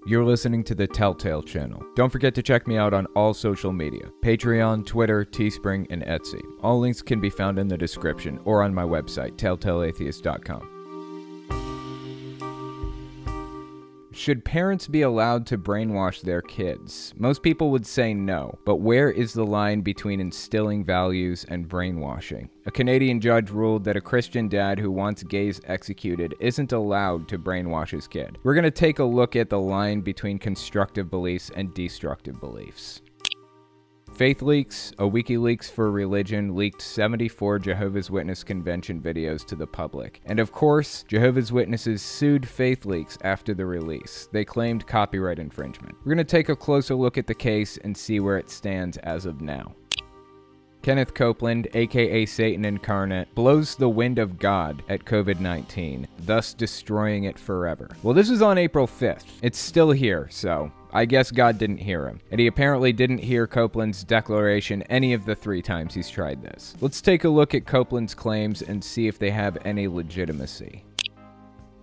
You're listening to the Telltale Channel. Don't forget to check me out on all social media: Patreon, Twitter, Teespring, and Etsy. All links can be found in the description or on my website, telltaleatheist.com. Should parents be allowed to brainwash their kids? Most people would say no, but where is the line between instilling values and brainwashing? A Canadian judge ruled that a Christian dad who wants gays executed isn't allowed to brainwash his kid. We're going to take a look at the line between constructive beliefs and destructive beliefs. Faith Leaks, a WikiLeaks for religion, leaked 74 Jehovah's Witness convention videos to the public. And of course, Jehovah's Witnesses sued Faith Leaks after the release. They claimed copyright infringement. We're going to take a closer look at the case and see where it stands as of now. Kenneth Copeland, aka Satan Incarnate, blows the wind of God at COVID-19, thus destroying it forever. Well, this was on April 5th. It's still here, so I guess God didn't hear him. And he apparently didn't hear Copeland's declaration any of the 3 times he's tried this. Let's take a look at Copeland's claims and see if they have any legitimacy.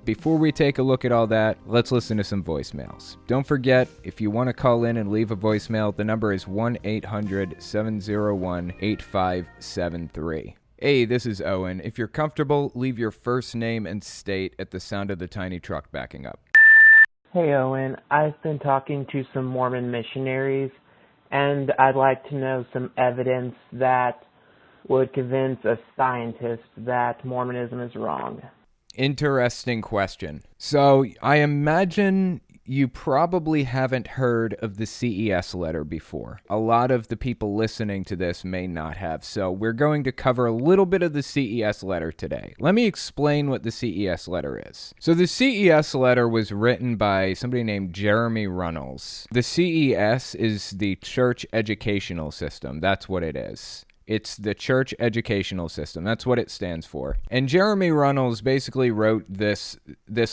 Before we take a look at all that, let's listen to some voicemails. Don't forget, if you want to call in and leave a voicemail, the number is 1-800-701-8573. Hey, this is Owen. If you're comfortable, leave your first name and state at the sound of the tiny truck backing up. Hey Owen, I've been talking to some Mormon missionaries, and I'd like to know some evidence that would convince a scientist that Mormonism is wrong. Interesting question. So I imagine you probably haven't heard of the CES letter before. A lot of the people listening to this may not have, so we're going to cover a little bit of the CES letter today. Let me explain what the CES letter is. So the CES letter was written by somebody named Jeremy Runnels. The CES is the Church Educational System. That's what it is. It's the Church Educational System. That's what it stands for. And Jeremy Runnels basically wrote this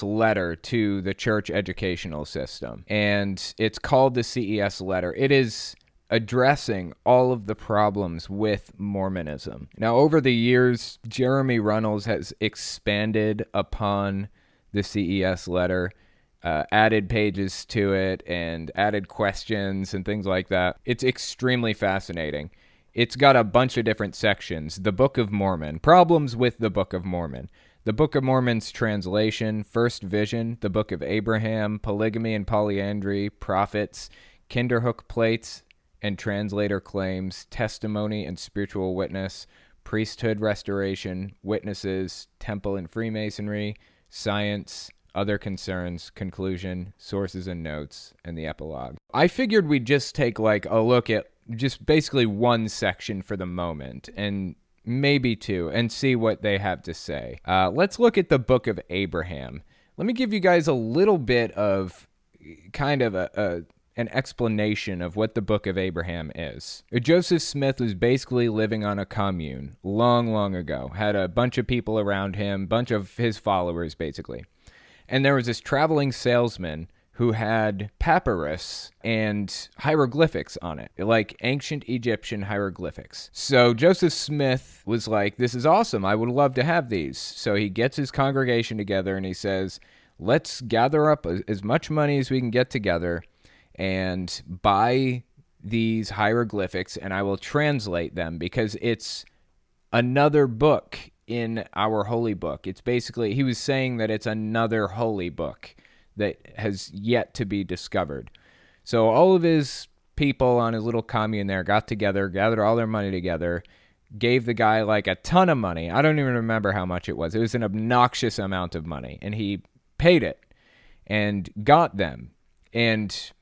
letter to the Church Educational System. And it's called the CES letter. It is addressing all of the problems with Mormonism. Now, over the years, Jeremy Runnels has expanded upon the CES letter, added pages to it, and added questions and things like that. It's extremely fascinating. It's got a bunch of different sections. The Book of Mormon, problems with the Book of Mormon, the Book of Mormon's translation, first vision, the Book of Abraham, polygamy and polyandry, prophets, Kinderhook plates and translator claims, testimony and spiritual witness, priesthood restoration, witnesses, temple and Freemasonry, science, other concerns, conclusion, sources and notes, and the epilogue. I figured we'd just take like a look at just basically one section for the moment, and maybe 2, and see what they have to say. Let's look at the Book of Abraham. Let me give you guys a little bit of kind of an explanation of what the Book of Abraham is. Joseph Smith was basically living on a commune long, long ago. Had a bunch of people around him, bunch of his followers, basically. And there was this traveling salesman who had papyrus and hieroglyphics on it, like ancient Egyptian hieroglyphics. So Joseph Smith was like, this is awesome. I would love to have these. So he gets his congregation together and he says, let's gather up as much money as we can get together and buy these hieroglyphics, and I will translate them because it's another book in our holy book. It's basically, he was saying that it's another holy book that has yet to be discovered. So all of his people on his little commune there got together, gathered all their money together, gave the guy like a ton of money. I don't even remember how much it was. It was an obnoxious amount of money. And he paid it and got them and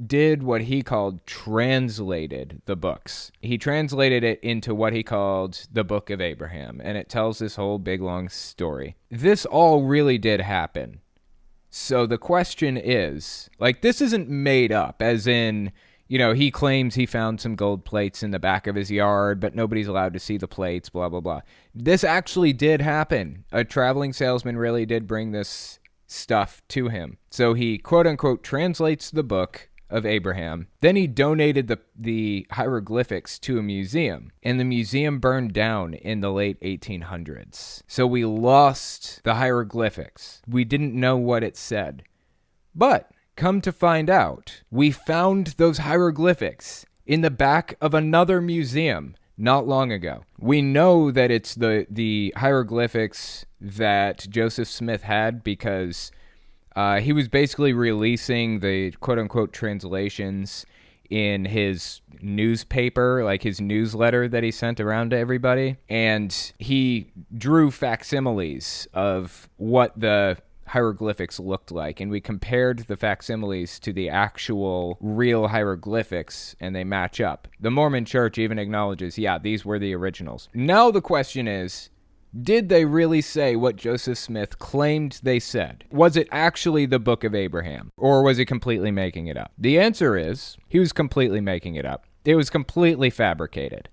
did what he called translated the books. He translated it into what he called the Book of Abraham. And it tells this whole big long story. This all really did happen. So the question is, like, this isn't made up, as in, you know, he claims he found some gold plates in the back of his yard, but nobody's allowed to see the plates, blah, blah, blah. This actually did happen. A traveling salesman really did bring this stuff to him. So he, quote unquote, translates the Book of Abraham. Then he donated the hieroglyphics to a museum, and the museum burned down in the late 1800s. So we lost the hieroglyphics. We didn't know what it said. But come to find out, we found those hieroglyphics in the back of another museum not long ago. We know that it's the hieroglyphics that Joseph Smith had because he was basically releasing the quote-unquote translations in his newspaper, like his newsletter that he sent around to everybody. And he drew facsimiles of what the hieroglyphics looked like. And we compared the facsimiles to the actual real hieroglyphics, and they match up. The Mormon Church even acknowledges, yeah, these were the originals. Now the question is, did they really say what Joseph Smith claimed they said? Was it actually the Book of Abraham? Or was he completely making it up? The answer is, he was completely making it up. It was completely fabricated.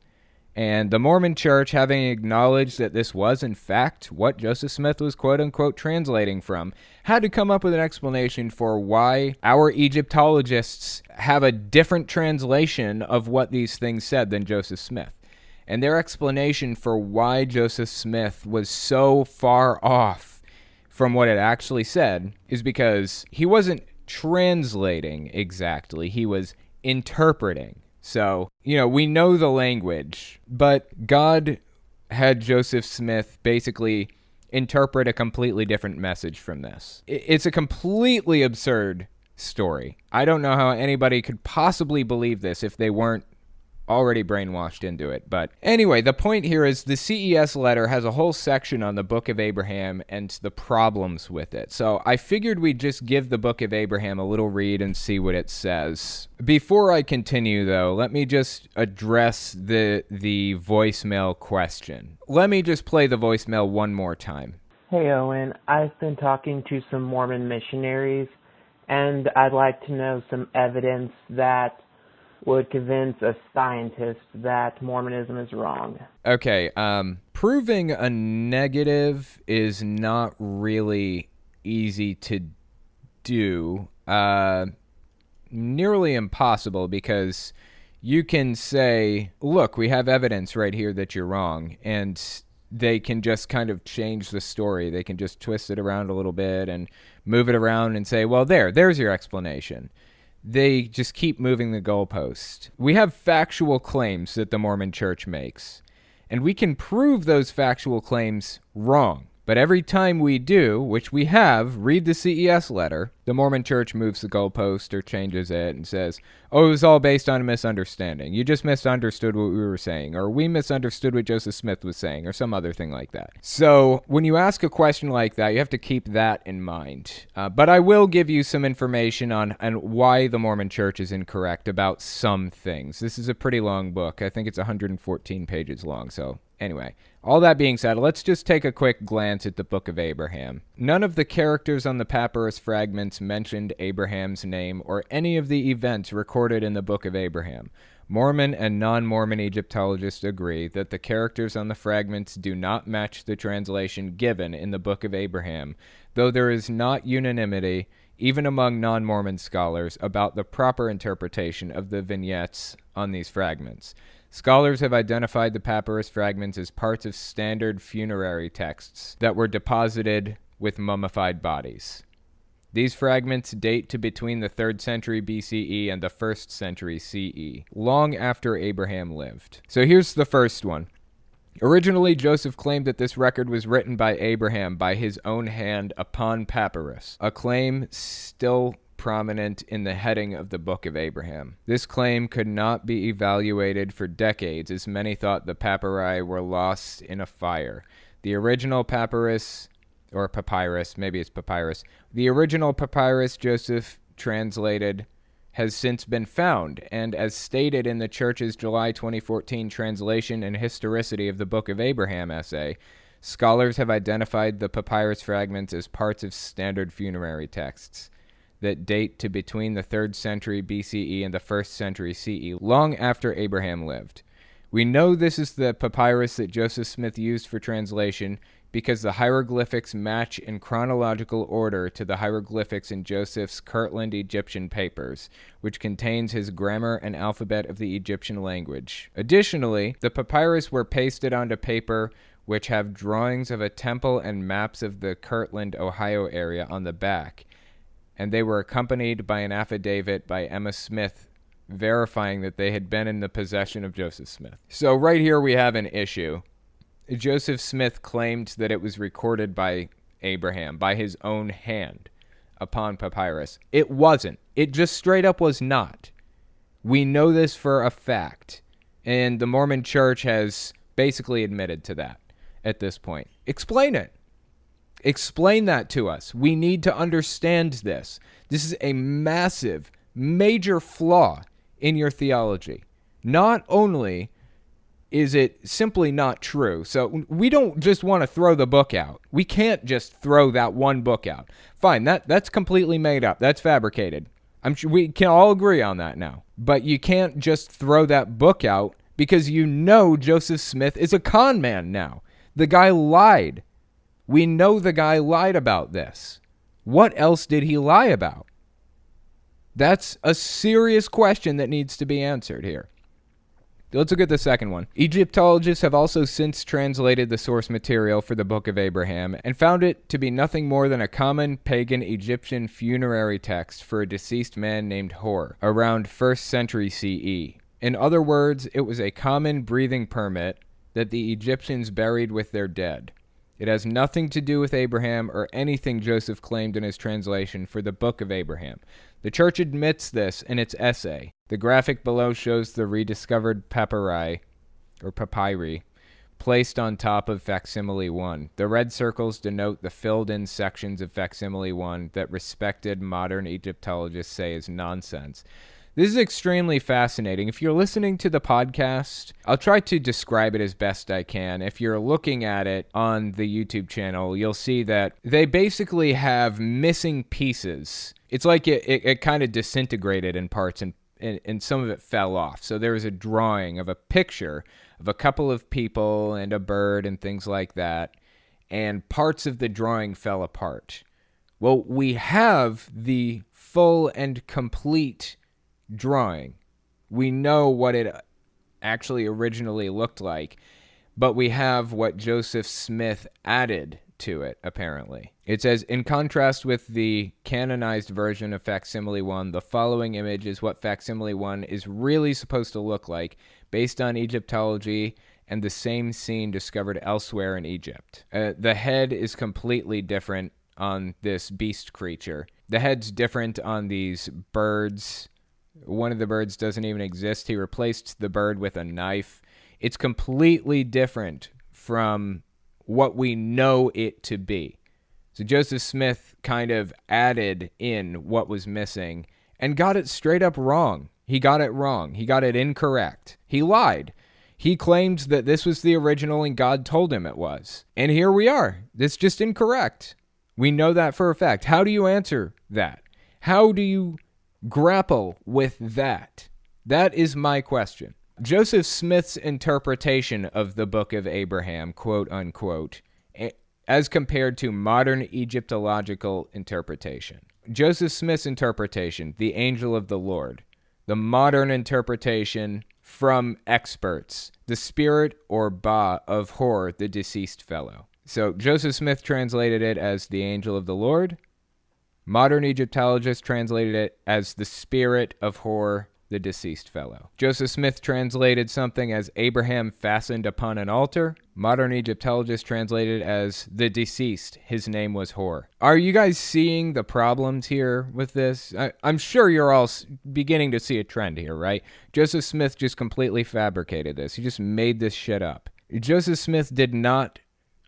And the Mormon Church, having acknowledged that this was, in fact, what Joseph Smith was quote-unquote translating from, had to come up with an explanation for why our Egyptologists have a different translation of what these things said than Joseph Smith. And their explanation for why Joseph Smith was so far off from what it actually said is because he wasn't translating exactly, he was interpreting. So, we know the language, but God had Joseph Smith basically interpret a completely different message from this. It's a completely absurd story. I don't know how anybody could possibly believe this if they weren't already brainwashed into it. But anyway, the point here is the CES letter has a whole section on the Book of Abraham and the problems with it. So I figured we'd just give the Book of Abraham a little read and see what it says. Before I continue, though, let me just address the voicemail question. Let me just play the voicemail one more time. Hey, Owen. I've been talking to some Mormon missionaries, and I'd like to know some evidence that would convince a scientist that Mormonism is wrong. Okay, proving a negative is not really easy to do. Nearly impossible, because you can say, look, we have evidence right here that you're wrong, and they can just kind of change the story. They can just twist it around a little bit and move it around and say, well, there's your explanation. They just keep moving the goalpost. We have factual claims that the Mormon Church makes, and we can prove those factual claims wrong. But every time we do, which we have, read the CES letter, the Mormon Church moves the goalpost or changes it and says, oh, it was all based on a misunderstanding. You just misunderstood what we were saying, or we misunderstood what Joseph Smith was saying, or some other thing like that. So when you ask a question like that, you have to keep that in mind. But I will give you some information on why the Mormon Church is incorrect about some things. This is a pretty long book. I think it's 114 pages long, so anyway, all that being said, let's just take a quick glance at the Book of Abraham. None of the characters on the papyrus fragments mentioned Abraham's name or any of the events recorded in the Book of Abraham. Mormon and non-Mormon Egyptologists agree that the characters on the fragments do not match the translation given in the Book of Abraham, though there is not unanimity, even among non-Mormon scholars, about the proper interpretation of the vignettes on these fragments. Scholars have identified the papyrus fragments as parts of standard funerary texts that were deposited with mummified bodies. These fragments date to between the 3rd century BCE and the 1st century CE, long after Abraham lived. So here's the first one. Originally, Joseph claimed that this record was written by Abraham by his own hand upon papyrus, a claim still prominent in the heading of the Book of Abraham. This claim could not be evaluated for decades, as many thought the papyri were lost in a fire. The original papyrus, or papyrus, maybe it's papyrus, the original papyrus Joseph translated has since been found, and as stated in the Church's July 2014 translation and historicity of the Book of Abraham essay, scholars have identified the papyrus fragments as parts of standard funerary texts that date to between the 3rd century BCE and the 1st century CE, long after Abraham lived. We know this is the papyrus that Joseph Smith used for translation because the hieroglyphics match in chronological order to the hieroglyphics in Joseph's Kirtland Egyptian papers, which contains his grammar and alphabet of the Egyptian language. Additionally, the papyrus were pasted onto paper which have drawings of a temple and maps of the Kirtland, Ohio area on the back, and they were accompanied by an affidavit by Emma Smith verifying that they had been in the possession of Joseph Smith. So right here we have an issue. Joseph Smith claimed that it was recorded by Abraham, by his own hand, upon papyrus. It wasn't. It just straight up was not. We know this for a fact, and the Mormon Church has basically admitted to that at this point. Explain it. Explain that to us. We need to understand this. This is a massive, major flaw in your theology. Not only is it simply not true, so we don't just want to throw the book out. We can't just throw that one book out. Fine, that's completely made up. That's fabricated. I'm sure we can all agree on that now. But you can't just throw that book out because you know Joseph Smith is a con man now. The guy lied. We know the guy lied about this. What else did he lie about? That's a serious question that needs to be answered here. Let's look at the second one. Egyptologists have also since translated the source material for the Book of Abraham and found it to be nothing more than a common pagan Egyptian funerary text for a deceased man named Hor, around 1st century CE. In other words, it was a common breathing permit that the Egyptians buried with their dead. It has nothing to do with Abraham or anything Joseph claimed in his translation for the Book of Abraham. The church admits this in its essay. The graphic below shows the rediscovered papyri placed on top of facsimile 1. The red circles denote the filled-in sections of facsimile 1 that respected modern Egyptologists say is nonsense. This is extremely fascinating. If you're listening to the podcast, I'll try to describe it as best I can. If you're looking at it on the YouTube channel, you'll see that they basically have missing pieces. It's like it kind of disintegrated in parts and some of it fell off. So there was a drawing of a picture of a couple of people and a bird and things like that, and parts of the drawing fell apart. Well, we have the full and complete drawing. We know what it actually originally looked like, but we have what Joseph Smith added to it, apparently. It says, in contrast with the canonized version of facsimile 1, the following image is what facsimile 1 is really supposed to look like, based on Egyptology and the same scene discovered elsewhere in Egypt. The head is completely different on this beast creature. The head's different on these birds. One of the birds doesn't even exist. He replaced the bird with a knife. It's completely different from what we know it to be. So Joseph Smith kind of added in what was missing and got it straight up wrong. He got it wrong. He got it incorrect. He lied. He claimed that this was the original and God told him it was. And here we are. It's just incorrect. We know that for a fact. How do you answer that? How do you grapple with that? That is my question. Joseph Smith's interpretation of the Book of Abraham, quote unquote, as compared to modern Egyptological interpretation. Joseph Smith's interpretation, the angel of the Lord. The modern interpretation from experts, the spirit or Ba of Hor, the deceased fellow. So Joseph Smith translated it as the angel of the Lord. Modern Egyptologists translated it as the spirit of Hor, the deceased fellow. Joseph Smith translated something as Abraham fastened upon an altar. Modern Egyptologists translated it as the deceased. His name was Hor. Are you guys seeing the problems here with this? I'm sure you're all beginning to see a trend here, right? Joseph Smith just completely fabricated this. He just made this shit up. Joseph Smith did not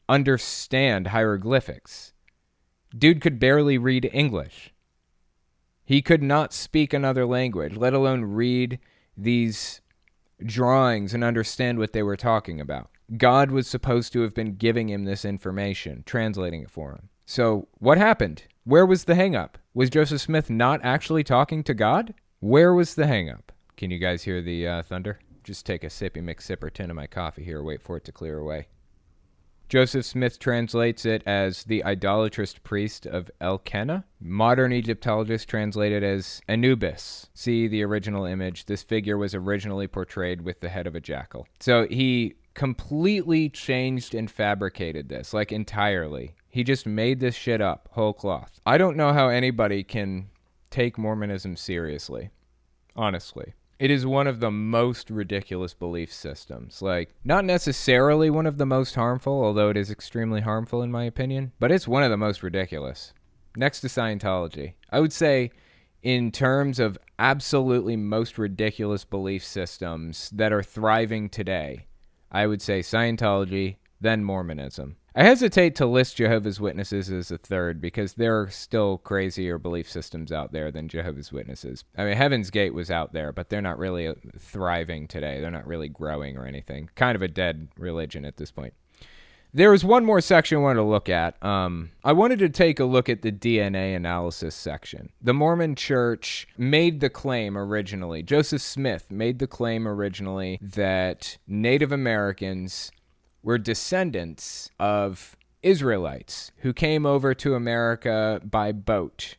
understand hieroglyphics. Dude could barely read English. He could not speak another language, let alone read these drawings and understand what they were talking about. God was supposed to have been giving him this information, translating it for him. So what happened? Where was the hang-up? Was Joseph Smith not actually talking to God? Where was the hang-up? Can you guys hear the thunder? Just take a sippy McSipperton of my coffee here, wait for it to clear away. Joseph Smith translates it as the idolatrous priest of Elkanah. Modern Egyptologists translate it as Anubis. See the original image. This figure was originally portrayed with the head of a jackal. So he completely changed and fabricated this, like entirely. He just made this shit up, whole cloth. I don't know how anybody can take Mormonism seriously, honestly. It is one of the most ridiculous belief systems. Like, not necessarily one of the most harmful, although it is extremely harmful in my opinion, but it's one of the most ridiculous. Next to Scientology. I would say, in terms of absolutely most ridiculous belief systems that are thriving today, I would say Scientology, then Mormonism. I hesitate to list Jehovah's Witnesses as a third because there are still crazier belief systems out there than Jehovah's Witnesses. I mean, Heaven's Gate was out there, but they're not really thriving today. They're not really growing or anything. Kind of a dead religion at this point. There was one more section I wanted to look at. I wanted to take a look at the DNA analysis section. The Mormon Church made the claim originally, Joseph Smith made the claim originally that Native Americans were descendants of Israelites who came over to America by boat.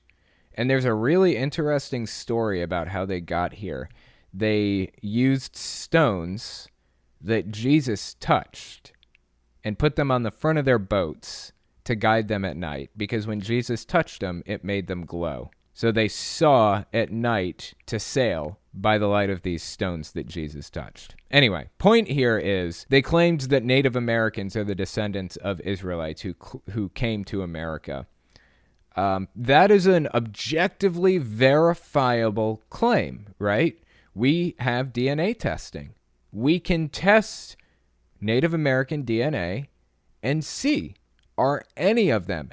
And there's a really interesting story about how they got here. They used stones that Jesus touched and put them on the front of their boats to guide them at night, because when Jesus touched them, it made them glow. So they saw at night to sail by the light of these stones that Jesus touched. Anyway, point here is they claimed that Native Americans are the descendants of Israelites who came to America. That is an objectively verifiable claim, right? We have DNA testing. We can test Native American DNA and see, are any of them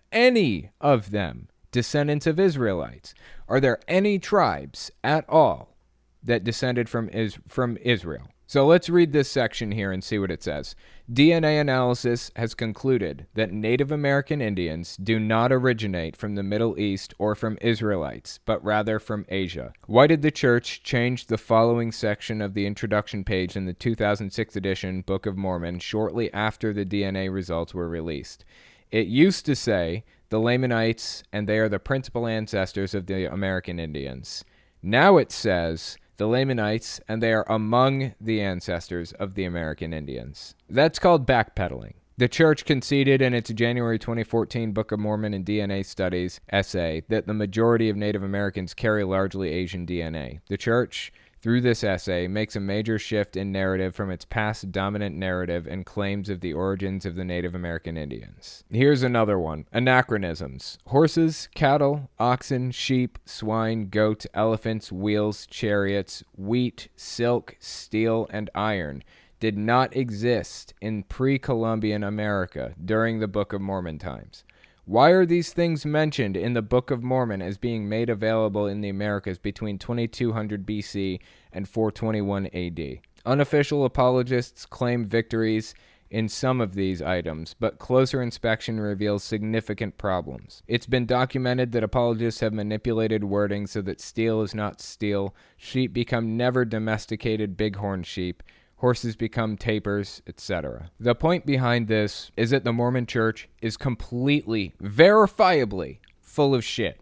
descendants of Israelites? Are there any tribes at all that descended from Israel? So let's read this section here and see what it says. DNA analysis has concluded that Native American Indians do not originate from the Middle East or from Israelites, but rather from Asia. Why did the Church change the following section of the introduction page in the 2006 edition Book of Mormon shortly after the DNA results were released? It used to say, the Lamanites, and they are the principal ancestors of the American Indians. Now it says, the Lamanites, and they are among the ancestors of the American Indians. That's called backpedaling. The Church conceded in its January 2014 Book of Mormon and DNA Studies essay that the majority of Native Americans carry largely Asian DNA. The Church, through this essay, makes a major shift in narrative from its past dominant narrative and claims of the origins of the Native American Indians. Here's another one. Anachronisms. Horses, cattle, oxen, sheep, swine, goat, elephants, wheels, chariots, wheat, silk, steel, and iron did not exist in pre-Columbian America during the Book of Mormon times. Why are these things mentioned in the Book of Mormon as being made available in the Americas between 2200 BC and 421 AD? Unofficial apologists claim victories in some of these items, but closer inspection reveals significant problems. It's been documented that apologists have manipulated wording so that steel is not steel, sheep become never domesticated bighorn sheep, horses become tapirs, etc. The point behind this is that the Mormon Church is completely, verifiably full of shit.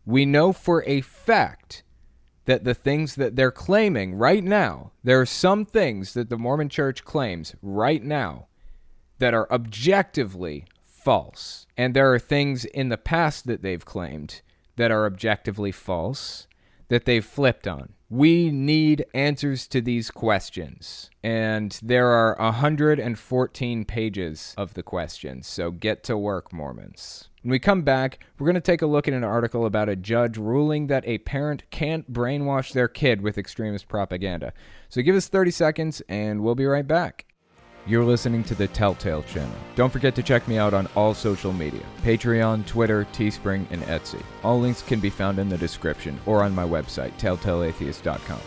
We know for a fact that the things that they're claiming right now, there are some things that the Mormon Church claims right now that are objectively false. And there are things in the past that they've claimed that are objectively false that they've flipped on. We need answers to these questions, and there are 114 pages of the questions, so get to work, Mormons. When we come back, we're going to take a look at an article about a judge ruling that a parent can't brainwash their kid with extremist propaganda. So give us 30 seconds, and we'll be right back. You're listening to the Telltale Channel. Don't forget to check me out on all social media: Patreon, Twitter, Teespring, and Etsy. All links can be found in the description or on my website, telltaleatheist.com.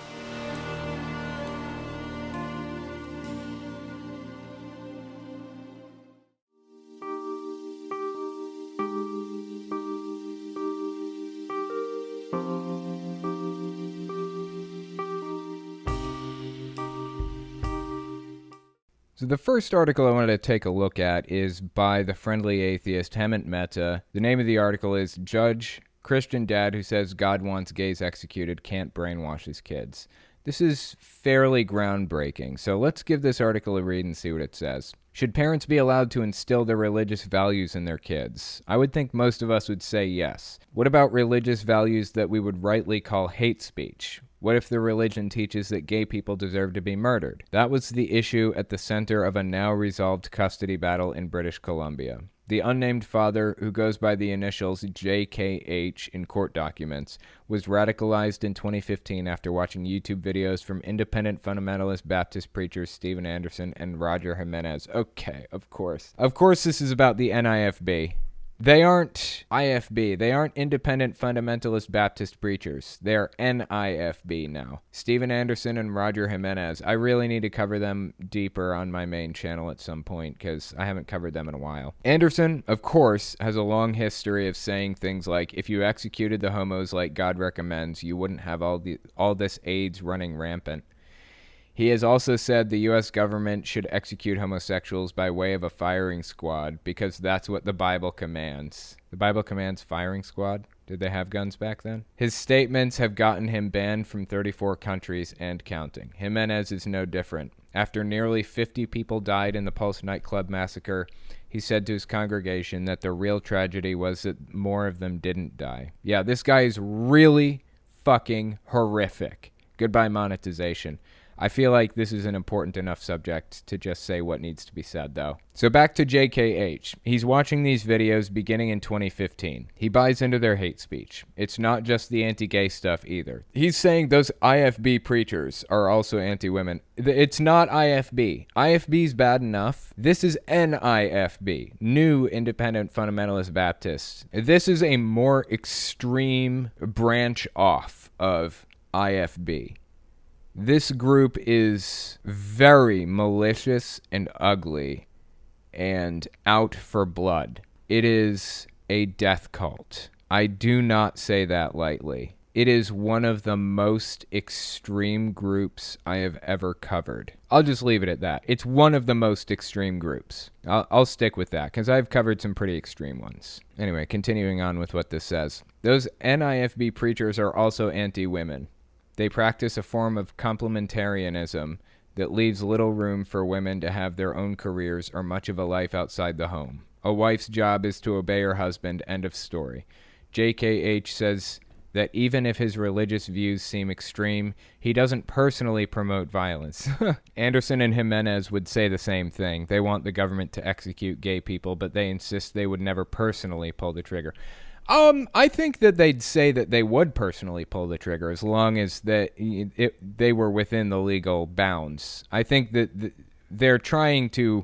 So the first article I wanted to take a look at is by the friendly atheist Hemant Mehta. The name of the article is Judge, Christian Dad Who Says God Wants Gays Executed Can't Brainwash His Kids. This is fairly groundbreaking, so let's give this article a read and see what it says. Should parents be allowed to instill their religious values in their kids? I would think most of us would say yes. What about religious values that we would rightly call hate speech? What if the religion teaches that gay people deserve to be murdered? That was the issue at the center of a now resolved custody battle in British Columbia. The unnamed father, who goes by the initials JKH in court documents, was radicalized in 2015 after watching YouTube videos from independent fundamentalist Baptist preachers Steven Anderson and Roger Jimenez. Okay, of course. Of course this is about the NIFB. They aren't IFB. They aren't independent fundamentalist Baptist preachers. They're NIFB now. Steven Anderson and Roger Jimenez. I really need to cover them deeper on my main channel at some point because I haven't covered them in a while. Anderson, of course, has a long history of saying things like, if you executed the homos like God recommends, you wouldn't have all this AIDS running rampant. He has also said the U.S. government should execute homosexuals by way of a firing squad because that's what the Bible commands. The Bible commands firing squad? Did they have guns back then? His statements have gotten him banned from 34 countries and counting. Jimenez is no different. After nearly 50 people died in the Pulse nightclub massacre, he said to his congregation that the real tragedy was that more of them didn't die. Yeah, this guy is really fucking horrific. Goodbye monetization. I feel like this is an important enough subject to just say what needs to be said, though. So back to JKH. He's watching these videos beginning in 2015. He buys into their hate speech. It's not just the anti-gay stuff either. He's saying those IFB preachers are also anti-women. It's not IFB. IFB's bad enough. This is NIFB, New Independent Fundamentalist Baptists. This is a more extreme branch off of IFB. This group is very malicious and ugly and out for blood. It is a death cult. I do not say that lightly. It is one of the most extreme groups I have ever covered. I'll just leave it at that. It's one of the most extreme groups. I'll stick with that because I've covered some pretty extreme ones. Anyway, continuing on with what this says. Those NIFB preachers are also anti-women. They practice a form of complementarianism that leaves little room for women to have their own careers or much of a life outside the home. A wife's job is to obey her husband, end of story. JKH says that even if his religious views seem extreme, he doesn't personally promote violence. Anderson and Jimenez would say the same thing. They want the government to execute gay people, but they insist they would never personally pull the trigger. I think that they'd say that they would personally pull the trigger as long as they were within the legal bounds. I think that they're trying to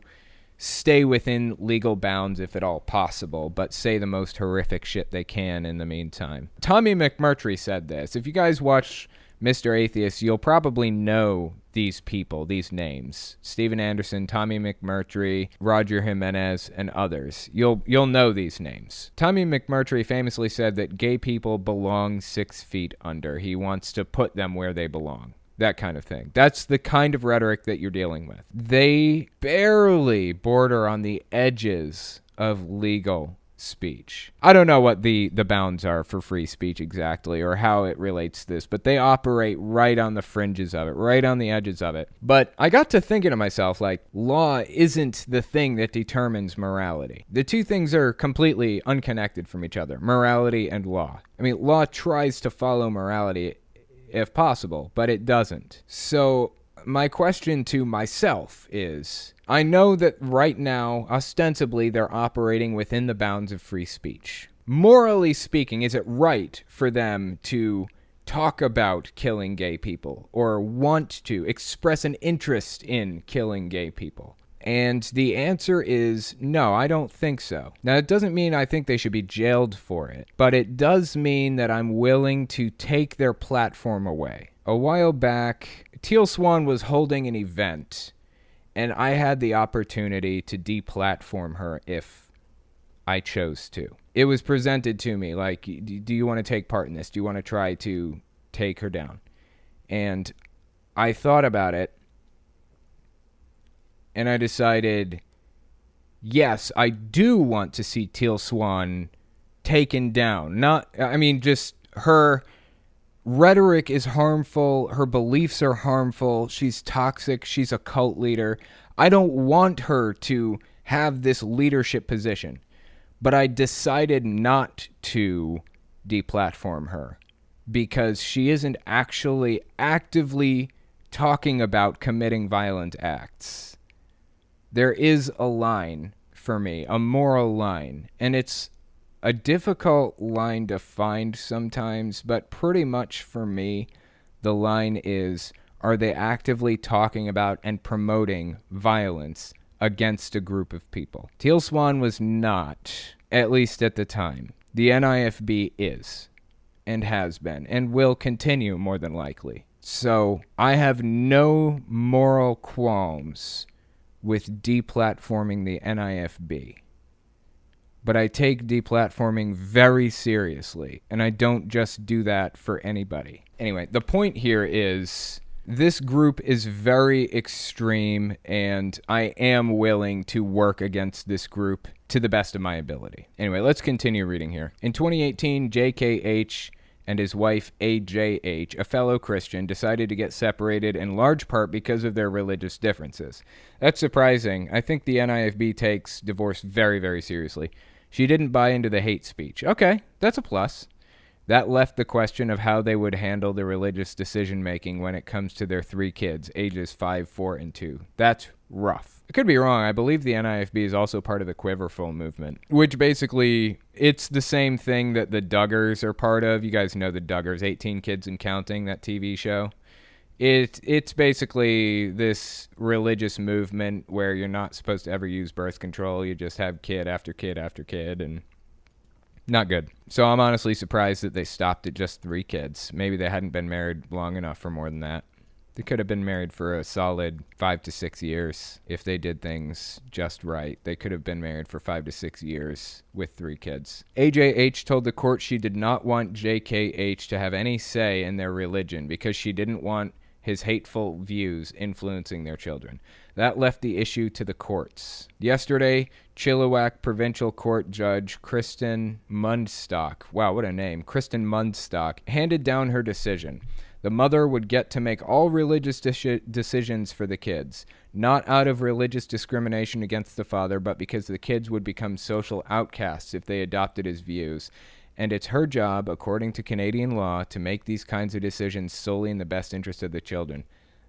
stay within legal bounds if at all possible, but say the most horrific shit they can in the meantime. Tommy McMurtry said this. If you guys watch Mr. Atheist, you'll probably know these people, these names. Steven Anderson, Tommy McMurtry, Roger Jimenez, and others. You'll know these names. Tommy McMurtry famously said that gay people belong 6 feet under. He wants to put them where they belong. That kind of thing. That's the kind of rhetoric that you're dealing with. They barely border on the edges of legal speech. I don't know what the bounds are for free speech exactly or how it relates to this, but they operate right on the fringes of it, right on the edges of it. But I got to thinking to myself, like, law isn't the thing that determines morality. The two things are completely unconnected from each other, morality and law. I mean, law tries to follow morality if possible, but it doesn't. So my question to myself is, I know that right now, ostensibly, they're operating within the bounds of free speech. Morally speaking, is it right for them to talk about killing gay people or want to express an interest in killing gay people? And the answer is no, I don't think so. Now, it doesn't mean I think they should be jailed for it, but it does mean that I'm willing to take their platform away. A while back, Teal Swan was holding an event, and I had the opportunity to deplatform her if I chose to. It was presented to me like, do you want to take part in this? Do you want to try to take her down? And I thought about it, and I decided, yes, I do want to see Teal Swan taken down. Just her rhetoric is harmful. Her beliefs are harmful. She's toxic. She's a cult leader. I don't want her to have this leadership position, but I decided not to deplatform her because she isn't actually actively talking about committing violent acts. There is a line for me, a moral line, and it's a difficult line to find sometimes, but pretty much for me, the line is, are they actively talking about and promoting violence against a group of people? Teal Swan was not, at least at the time. The NIFB is, and has been, and will continue more than likely. So I have no moral qualms with deplatforming the NIFB. But I take deplatforming very seriously, and I don't just do that for anybody. Anyway, the point here is this group is very extreme, and I am willing to work against this group to the best of my ability. Anyway, let's continue reading here. In 2018, JKH and his wife AJH, a fellow Christian, decided to get separated in large part because of their religious differences. That's surprising. I think the NIFB takes divorce very, very seriously. She didn't buy into the hate speech. Okay, that's a plus. That left the question of how they would handle the religious decision-making when it comes to their 3 kids, ages 5, 4, and 2. That's rough. I could be wrong. I believe the NIFB is also part of the Quiverful movement, which basically, it's the same thing that the Duggars are part of. You guys know the Duggars, 18 Kids and Counting, that TV show. It's basically this religious movement where you're not supposed to ever use birth control. You just have kid after kid after kid, and not good. So I'm honestly surprised that they stopped at just 3 kids. Maybe they hadn't been married long enough for more than that. They could have been married for a solid 5 to 6 years if they did things just right. They could have been married for 5 to 6 years with 3 kids. AJH told the court she did not want JKH to have any say in their religion because she didn't want his hateful views influencing their children. That left the issue to the courts. Yesterday, Chilliwack Provincial Court Judge Kristen Mundstock, wow, what a name, Kristen Mundstock, handed down her decision. The mother would get to make all religious decisions for the kids, not out of religious discrimination against the father, but because the kids would become social outcasts if they adopted his views. And it's her job, according to Canadian law, to make these kinds of decisions solely in the best interest of the children.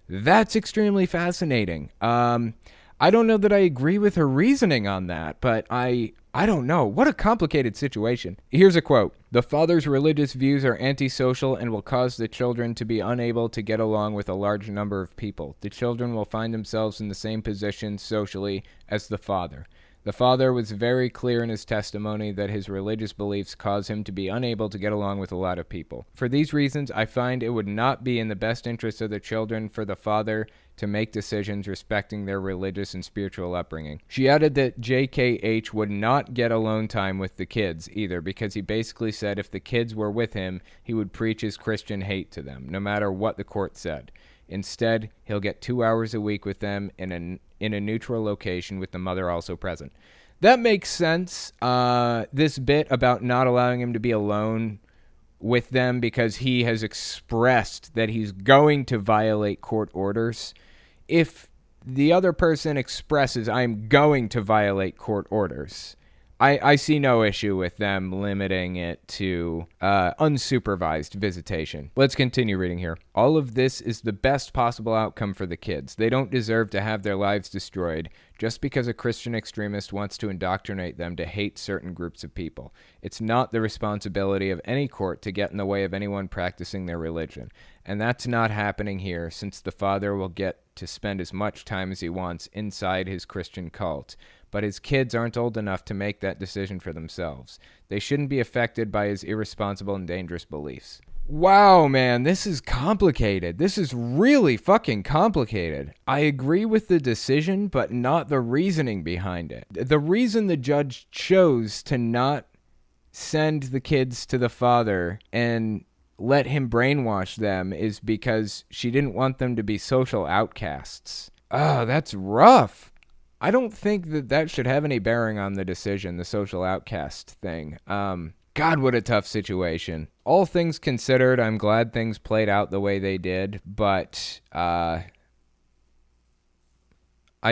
That's extremely fascinating. I don't know that I agree with her reasoning on that, but I don't know. What a complicated situation. Here's a quote. The father's religious views are antisocial and will cause the children to be unable to get along with a large number of people. The children will find themselves in the same position socially as the father. The father was very clear in his testimony that his religious beliefs cause him to be unable to get along with a lot of people. For these reasons, I find it would not be in the best interest of the children for the father to make decisions respecting their religious and spiritual upbringing. She added that JKH would not get alone time with the kids either, because he basically said if the kids were with him, he would preach his Christian hate to them, no matter what the court said. Instead, he'll get 2 hours a week with them in a neutral location with the mother also present. That makes sense. This bit about not allowing him to be alone with them because he has expressed that he's going to violate court orders. If the other person expresses, I'm going to violate court orders, I see no issue with them limiting it to unsupervised visitation. Let's continue reading here. All of this is the best possible outcome for the kids. They don't deserve to have their lives destroyed just because a Christian extremist wants to indoctrinate them to hate certain groups of people. It's not the responsibility of any court to get in the way of anyone practicing their religion. And that's not happening here, since the father will get to spend as much time as he wants inside his Christian cult. But his kids aren't old enough to make that decision for themselves. They shouldn't be affected by his irresponsible and dangerous beliefs. Wow, man, this is complicated. This is really fucking complicated. I agree with the decision, but not the reasoning behind it. The reason the judge chose to not send the kids to the father and let him brainwash them is because she didn't want them to be social outcasts. Oh, that's rough. I don't think that should have any bearing on the decision, the social outcast thing. God, what a tough situation. All things considered, I'm glad things played out the way they did, but I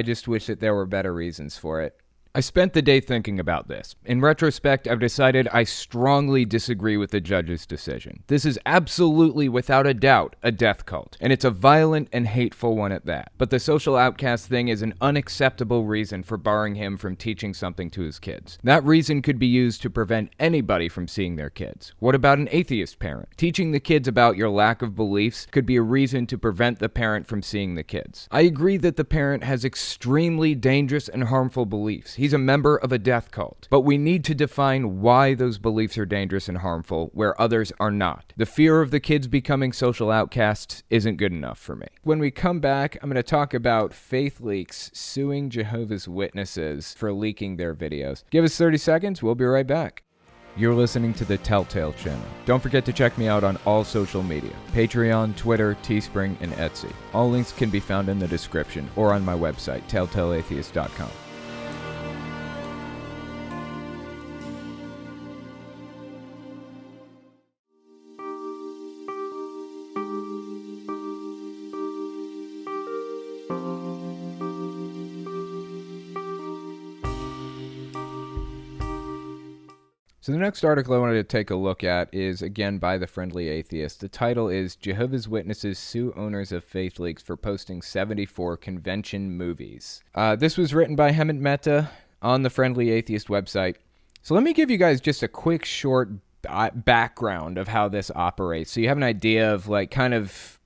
just wish that there were better reasons for it. I spent the day thinking about this. In retrospect, I've decided I strongly disagree with the judge's decision. This is absolutely, without a doubt, a death cult, and it's a violent and hateful one at that. But the social outcast thing is an unacceptable reason for barring him from teaching something to his kids. That reason could be used to prevent anybody from seeing their kids. What about an atheist parent? Teaching the kids about your lack of beliefs could be a reason to prevent the parent from seeing the kids. I agree that the parent has extremely dangerous and harmful beliefs. He's a member of a death cult. But we need to define why those beliefs are dangerous and harmful where others are not. The fear of the kids becoming social outcasts isn't good enough for me. When we come back, I'm going to talk about Faith Leaks suing Jehovah's Witnesses for leaking their videos. Give us 30 seconds. We'll be right back. You're listening to the Telltale Channel. Don't forget to check me out on all social media: Patreon, Twitter, Teespring, and Etsy. All links can be found in the description or on my website, telltaleatheist.com. So the next article I wanted to take a look at is, again, by The Friendly Atheist. The title is Jehovah's Witnesses Sue Owners of Faith Leaks for Posting 74 Convention Movies. This was written by Hemant Mehta on the Friendly Atheist website. So let me give you guys just a quick, short background of how this operates, so you have an idea of, like, kind of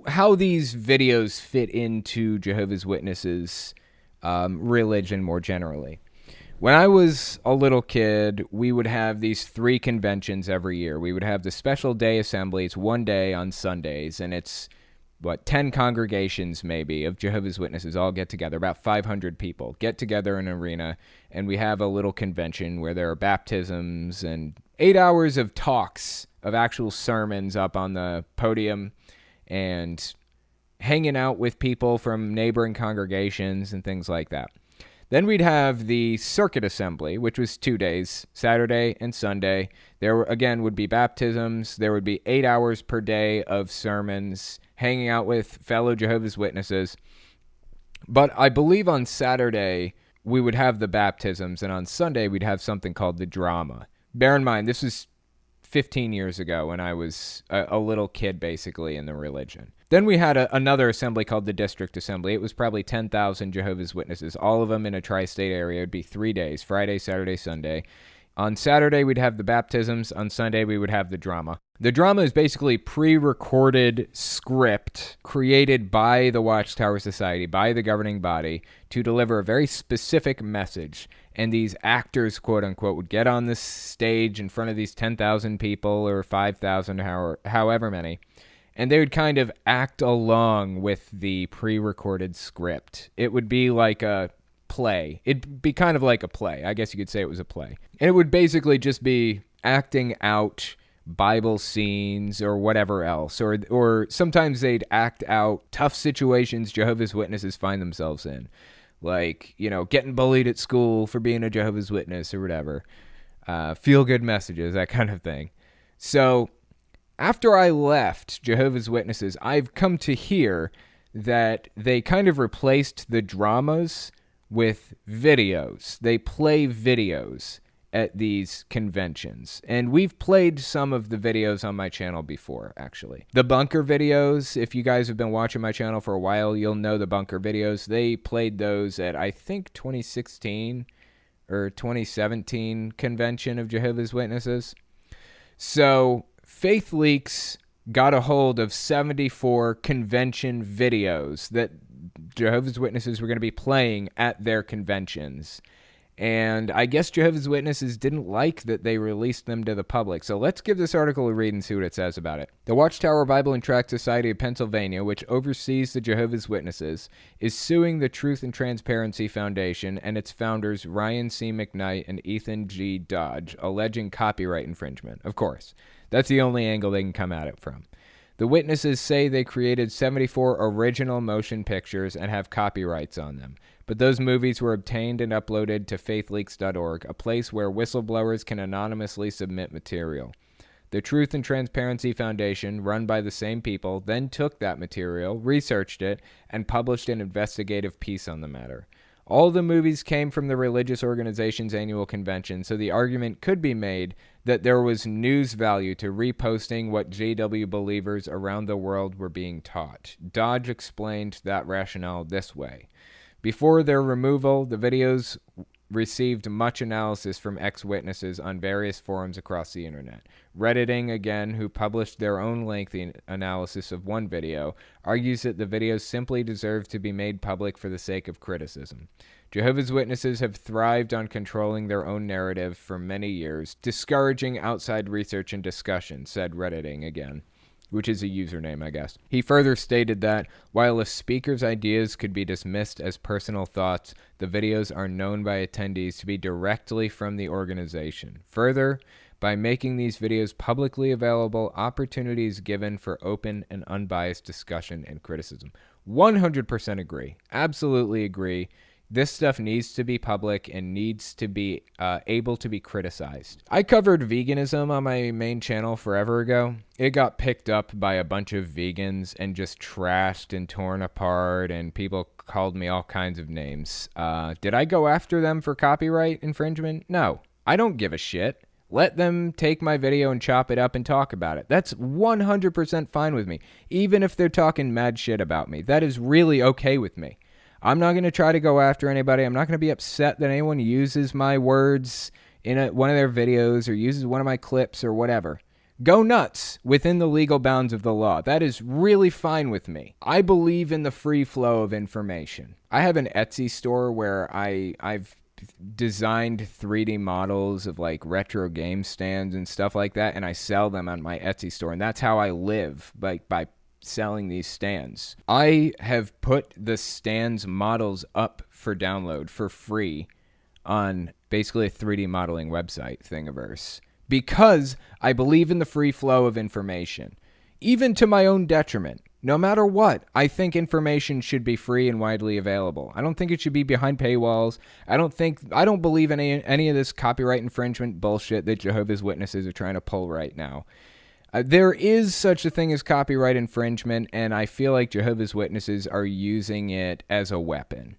how these videos fit into Jehovah's Witnesses' religion more generally. When I was a little kid, we would have these 3 conventions every year. We would have the special day assemblies one day on Sundays, and it's, 10 congregations maybe of Jehovah's Witnesses all get together, about 500 people, get together in an arena, and we have a little convention where there are baptisms and 8 hours of talks, of actual sermons up on the podium, and hanging out with people from neighboring congregations and things like that. Then we'd have the circuit assembly, which was 2 days, Saturday and Sunday. There, again, would be baptisms. There would be 8 hours per day of sermons, hanging out with fellow Jehovah's Witnesses. But I believe on Saturday, we would have the baptisms, and on Sunday, we'd have something called the drama. Bear in mind, this was 15 years ago when I was a little kid, basically, in the religion. Then we had another assembly called the District Assembly. It was probably 10,000 Jehovah's Witnesses, all of them in a tri-state area. It would be 3 days, Friday, Saturday, Sunday. On Saturday, we'd have the baptisms. On Sunday, we would have the drama. The drama is basically pre-recorded script created by the Watchtower Society, by the governing body, to deliver a very specific message. And these actors, quote-unquote, would get on this stage in front of these 10,000 people or 5,000, however many, and they would kind of act along with the pre-recorded script. It would be like a play. It'd be kind of like a play. I guess you could say it was a play. And it would basically just be acting out Bible scenes or whatever else. Or sometimes they'd act out tough situations Jehovah's Witnesses find themselves in. Like, getting bullied at school for being a Jehovah's Witness or whatever. Feel-good messages, that kind of thing. So after I left Jehovah's Witnesses, I've come to hear that they kind of replaced the dramas with videos. They play videos at these conventions. And we've played some of the videos on my channel before, actually. The bunker videos, if you guys have been watching my channel for a while, you'll know the bunker videos. They played those at, I think, 2016 or 2017 convention of Jehovah's Witnesses. So Faith Leaks got a hold of 74 convention videos that Jehovah's Witnesses were going to be playing at their conventions. And I guess Jehovah's Witnesses didn't like that they released them to the public. So let's give this article a read and see what it says about it. The Watchtower Bible and Tract Society of Pennsylvania, which oversees the Jehovah's Witnesses, is suing the Truth and Transparency Foundation and its founders Ryan C. McKnight and Ethan G. Dodge, alleging copyright infringement. Of course, that's the only angle they can come at it from. The witnesses say they created 74 original motion pictures and have copyrights on them, but those movies were obtained and uploaded to faithleaks.org, a place where whistleblowers can anonymously submit material. The Truth and Transparency Foundation, run by the same people, then took that material, researched it, and published an investigative piece on the matter. All the movies came from the religious organization's annual convention, so the argument could be made that there was news value to reposting what JW believers around the world were being taught. Dodge explained that rationale this way. Before their removal, the videos received much analysis from ex-witnesses on various forums across the internet. Redditing, again, who published their own lengthy analysis of one video, argues that the videos simply deserve to be made public for the sake of criticism. Jehovah's Witnesses have thrived on controlling their own narrative for many years, discouraging outside research and discussion, said Redditing again, which is a username, I guess. He further stated that, while a speaker's ideas could be dismissed as personal thoughts, the videos are known by attendees to be directly from the organization. Further, by making these videos publicly available, opportunities given for open and unbiased discussion and criticism. 100% agree. Absolutely agree. This stuff needs to be public and needs to be able to be criticized. I covered veganism on my main channel forever ago. It got picked up by a bunch of vegans and just trashed and torn apart, and people called me all kinds of names. Did I go after them for copyright infringement? No. I don't give a shit. Let them take my video and chop it up and talk about it. That's 100% fine with me. Even if they're talking mad shit about me. That is really okay with me. I'm not going to try to go after anybody. I'm not going to be upset that anyone uses my words in one of their videos or uses one of my clips or whatever. Go nuts within the legal bounds of the law. That is really fine with me. I believe in the free flow of information. I have an Etsy store where I've designed 3D models of like retro game stands and stuff like that, and I sell them on my Etsy store, and that's how I live, by selling these stands. I have put the stands models up for download for free on basically a 3D modeling website, Thingiverse, because I believe in the free flow of information, even to my own detriment. No matter what, I think information should be free and widely available. I don't think it should be behind paywalls. I don't believe in any of this copyright infringement bullshit that Jehovah's Witnesses are trying to pull right now. There is such a thing as copyright infringement, and I feel like Jehovah's Witnesses are using it as a weapon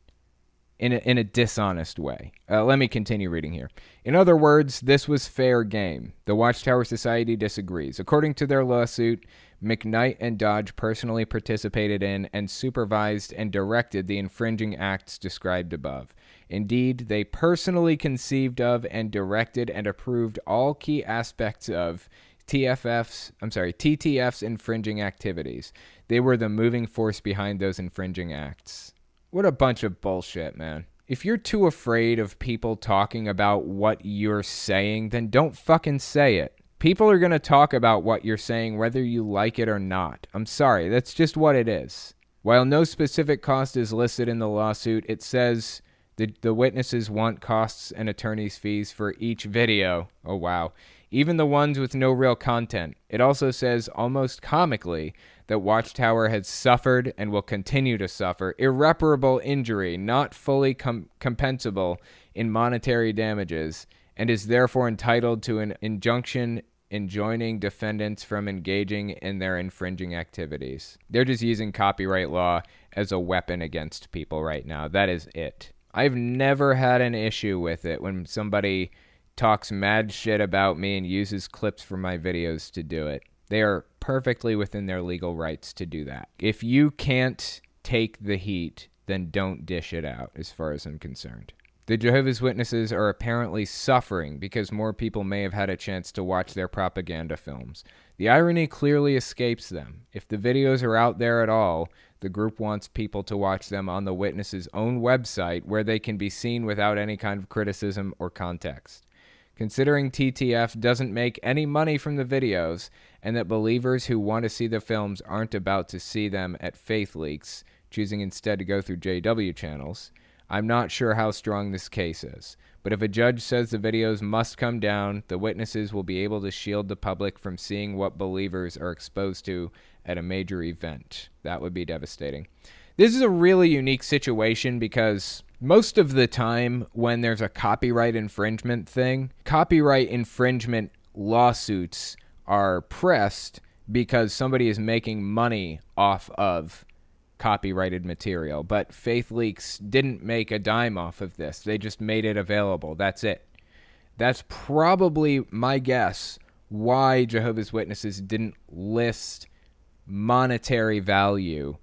in a dishonest way. Let me continue reading here. In other words, this was fair game. The Watchtower Society disagrees. According to their lawsuit, McKnight and Dodge personally participated in and supervised and directed the infringing acts described above. Indeed, they personally conceived of and directed and approved all key aspects of TTF's infringing activities. They were the moving force behind those infringing acts. What a bunch of bullshit, man. If you're too afraid of people talking about what you're saying, then don't fucking say it. People are going to talk about what you're saying whether you like it or not. I'm sorry, that's just what it is. While no specific cost is listed in the lawsuit, it says the witnesses want costs and attorney's fees for each video. Oh, wow. Even the ones with no real content. It also says, almost comically, that Watchtower has suffered and will continue to suffer irreparable injury, not fully compensable in monetary damages, and is therefore entitled to an injunction enjoining defendants from engaging in their infringing activities. They're just using copyright law as a weapon against people right now. That is it. I've never had an issue with it when somebody talks mad shit about me and uses clips from my videos to do it. They are perfectly within their legal rights to do that. If you can't take the heat, then don't dish it out, as far as I'm concerned. The Jehovah's Witnesses are apparently suffering because more people may have had a chance to watch their propaganda films. The irony clearly escapes them. If the videos are out there at all, the group wants people to watch them on the Witnesses' own website, where they can be seen without any kind of criticism or context. Considering TTF doesn't make any money from the videos, and that believers who want to see the films aren't about to see them at Faith Leaks, choosing instead to go through JW channels, I'm not sure how strong this case is. But if a judge says the videos must come down, the Witnesses will be able to shield the public from seeing what believers are exposed to at a major event. That would be devastating. This is a really unique situation because most of the time when there's a copyright infringement thing, copyright infringement lawsuits are pressed because somebody is making money off of copyrighted material. But Faith Leaks didn't make a dime off of this. They just made it available. That's it. That's probably my guess why Jehovah's Witnesses didn't list monetary value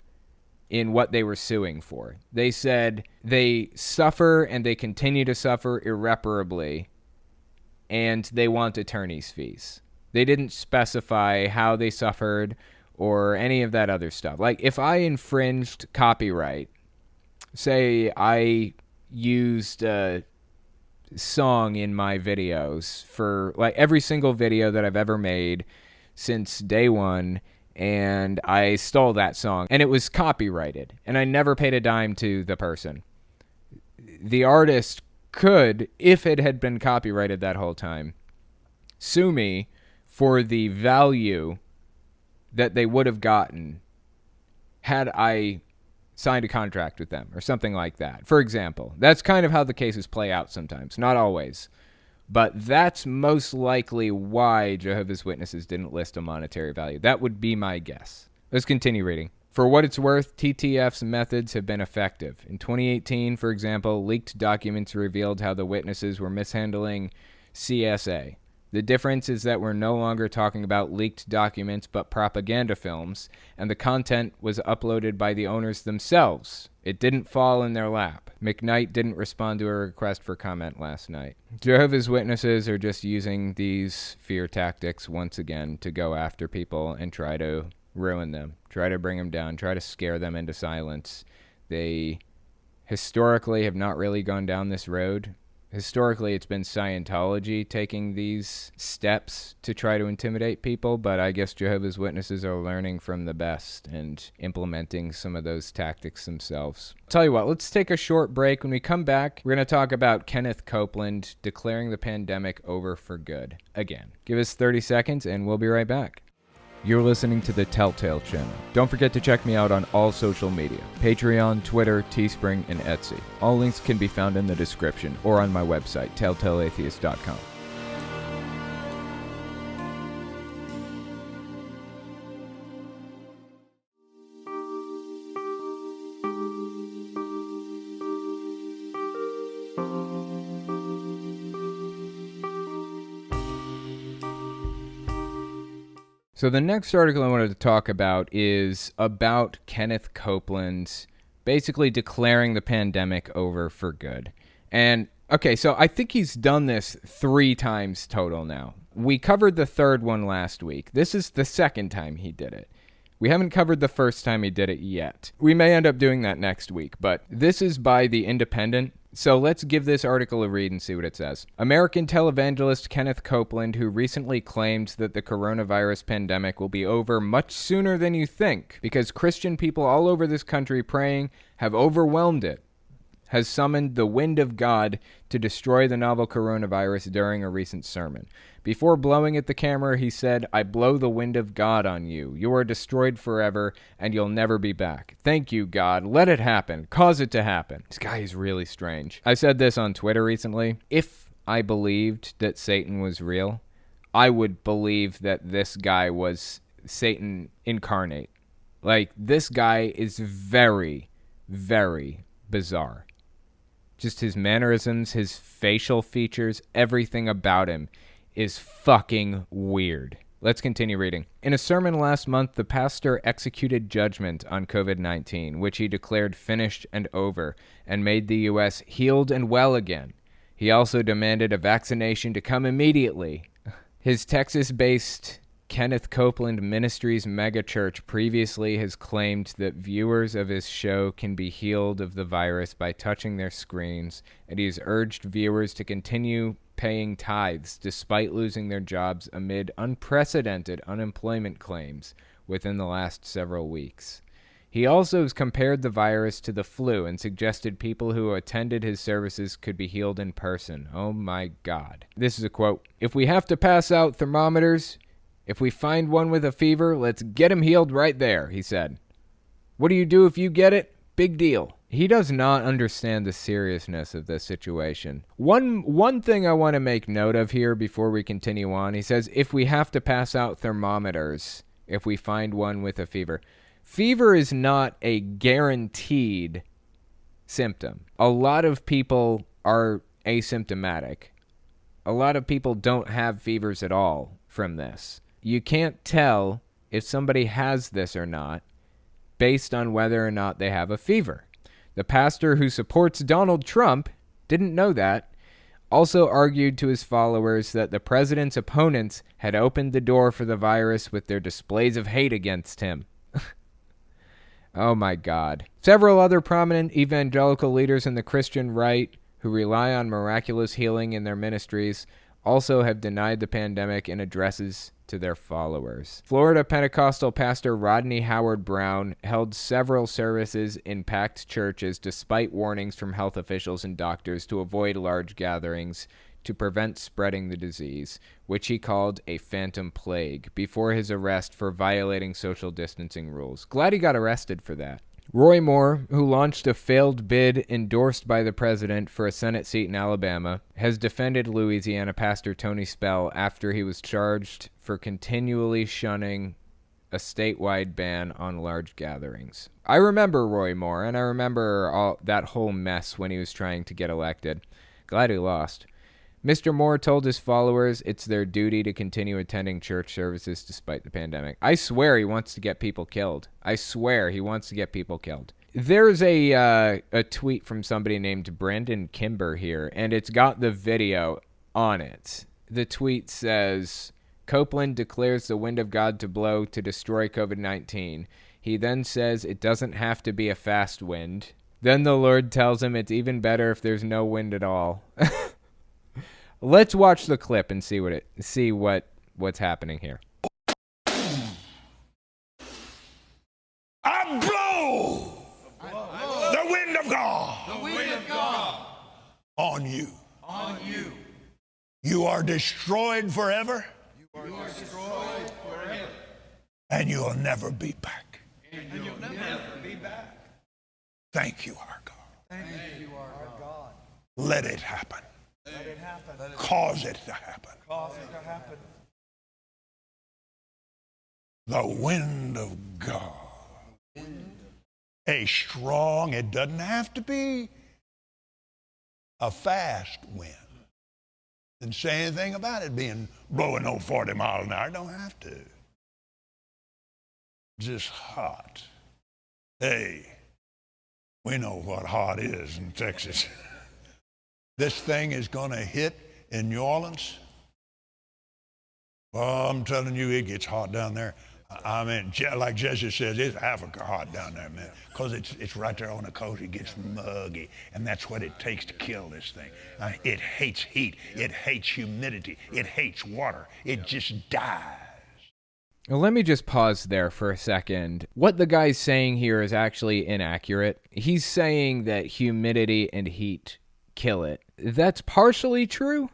in what they were suing for. They said they suffer and they continue to suffer irreparably, and they want attorney's fees. They didn't specify how they suffered or any of that other stuff. Like, if I infringed copyright, say I used a song in my videos for, like, every single video that I've ever made since day one, and I stole that song, and it was copyrighted, and I never paid a dime to the person. The artist could, if it had been copyrighted that whole time, sue me for the value that they would have gotten had I signed a contract with them or something like that. For example, that's kind of how the cases play out sometimes, not always. But that's most likely why Jehovah's Witnesses didn't list a monetary value. That would be my guess. Let's continue reading. For what it's worth, TTF's methods have been effective. In 2018, for example, leaked documents revealed how the witnesses were mishandling CSA. The difference is that we're no longer talking about leaked documents but propaganda films, and the content was uploaded by the owners themselves. It didn't fall in their lap. McKnight didn't respond to a request for comment last night. Jehovah's Witnesses are just using these fear tactics once again to go after people and try to ruin them, try to bring them down, try to scare them into silence. They historically have not really gone down this road. Historically, it's been Scientology taking these steps to try to intimidate people, but I guess Jehovah's Witnesses are learning from the best and implementing some of those tactics themselves. Tell you what, let's take a short break. When we come back, we're going to talk about Kenneth Copeland declaring the pandemic over for good again. Give us 30 seconds and we'll be right back. You're listening to the Telltale Channel. Don't forget to check me out on all social media: Patreon, Twitter, Teespring, and Etsy. All links can be found in the description or on my website, telltaleatheist.com. So the next article I wanted to talk about is about Kenneth Copeland basically declaring the pandemic over for good. And, okay, so I think he's done this 3 times total now. We covered the third one last week. This is the second time he did it. We haven't covered the first time he did it yet. We may end up doing that next week, but this is by The Independent. So let's give this article a read and see what it says. American televangelist Kenneth Copeland, who recently claimed that the coronavirus pandemic will be over much sooner than you think because Christian people all over this country praying have overwhelmed it, has summoned the wind of God to destroy the novel coronavirus during a recent sermon. Before blowing at the camera, he said, "I blow the wind of God on you. You are destroyed forever, and you'll never be back. Thank you, God. Let it happen. Cause it to happen." This guy is really strange. I said this on Twitter recently. If I believed that Satan was real, I would believe that this guy was Satan incarnate. Like, this guy is very, very bizarre. Just his mannerisms, his facial features, everything about him is fucking weird. Let's continue reading. In a sermon last month, the pastor executed judgment on COVID-19, which he declared finished and over, and made the U.S. healed and well again. He also demanded a vaccination to come immediately. His Texas-based Kenneth Copeland Ministries megachurch previously has claimed that viewers of his show can be healed of the virus by touching their screens, and he has urged viewers to continue paying tithes despite losing their jobs amid unprecedented unemployment claims within the last several weeks. He also has compared the virus to the flu and suggested people who attended his services could be healed in person. Oh my God. This is a quote. "If we have to pass out thermometers, If we find one with a fever, let's get him healed right there, he said. What do you do if you get it? Big deal. He does not understand the seriousness of this situation. One thing I want to make note of here before we continue on, he says, if we have to pass out thermometers, if we find one with a fever. Fever is not a guaranteed symptom. A lot of people are asymptomatic. A lot of people don't have fevers at all from this. You can't tell if somebody has this or not based on whether or not they have a fever. The pastor who supports Donald Trump didn't know that, also argued to his followers that the president's opponents had opened the door for the virus with their displays of hate against him. Oh my God. Several other prominent evangelical leaders in the Christian right who rely on miraculous healing in their ministries also have denied the pandemic in addresses to their followers. Florida Pentecostal pastor Rodney Howard Brown held several services in packed churches despite warnings from health officials and doctors to avoid large gatherings to prevent spreading the disease, which he called a phantom plague, before his arrest for violating social distancing rules. Glad he got arrested for that. Roy Moore, who launched a failed bid endorsed by the president for a Senate seat in Alabama, has defended Louisiana pastor Tony Spell after he was charged for continually shunning a statewide ban on large gatherings. I remember Roy Moore, and I remember that whole mess when he was trying to get elected. Glad he lost. Mr. Moore told his followers it's their duty to continue attending church services despite the pandemic. I swear he wants to get people killed. I swear he wants to get people killed. There's a tweet from somebody named Brandon Kimber here, and it's got the video on it. The tweet says, Copeland declares the wind of God to blow to destroy COVID-19. He then says it doesn't have to be a fast wind. Then the Lord tells him it's even better if there's no wind at all. Let's watch the clip and see what's happening here. I blow the wind of God on you. You are destroyed forever. And you'll never be back. Thank you, our God. Let it happen. Cause it to happen. The wind of God. A strong, it doesn't have to be a fast wind. Didn't say anything about it being blowing over 40 miles an hour. Don't have to. Just hot. Hey, we know what hot is in Texas. This thing is going to hit in New Orleans. Well, I'm telling you, it gets hot down there. I mean, like Jesse says, it's Africa hot down there, man, because it's right there on the coast. It gets muggy, and that's what it takes to kill this thing. It hates heat. It hates humidity. It hates water. It just dies. Well, let me just pause there for a second. What the guy's saying here is actually inaccurate. He's saying that humidity and heat kill it. That's partially true,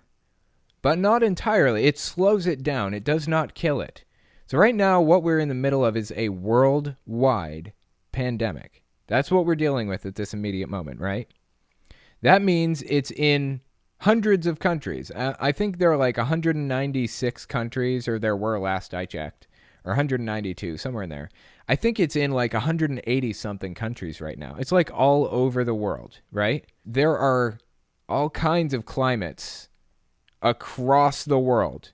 but not entirely. It slows it down. It does not kill it. So right now, what we're in the middle of is a worldwide pandemic. That's what we're dealing with at this immediate moment, right? That means it's in hundreds of countries. I think there are like 196 countries, or there were last I checked, or 192, somewhere in there. I think it's in like 180-something countries right now. It's like all over the world, right? There are all kinds of climates across the world.